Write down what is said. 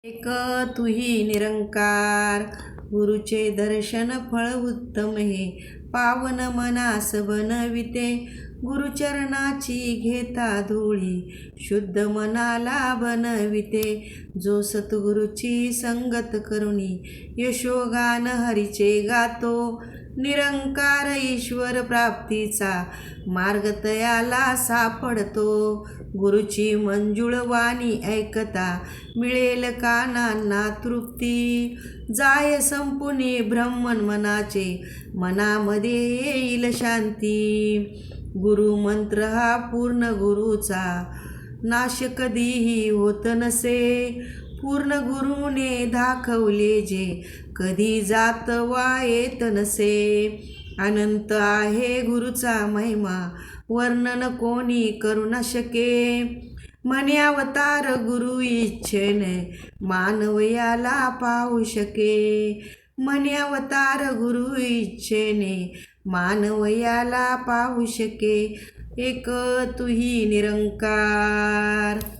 एक तुही निरंकार, गुरुचे दर्शन फळ उत्तम हे. पावन मनास बनविते, गुरुचरणाची घेता धुळी. शुद्ध मनाला बनविते, जो सद्गुरूची संगत करुणी. यशोगान हरीचे गातो, निरंकार ईश्वर प्राप्तीचा मार्ग तयाला सापडतो. गुरुची मंजुळ वाणी ऐकता, मिळेल कानांना तृप्ती. जाय संपुनी ब्रह्मन मनाचे, मनामध्ये येईल शांती. गुरु मंत्र हा पूर्ण गुरुचा, नाश कधीही होत नसे. पूर्ण गुरुने दाखवले जे, कधी जात वा येत नसे. अनंत आहे गुरुचा महिमा, वर्णन कोणी करू न शके. म्हणे अवतार गुरु इच्छेने, मानव याला पाहू शके. म्हणे अवतार गुरु इच्छेने, मानव याला पाहू शके. एक तुही निरंकार.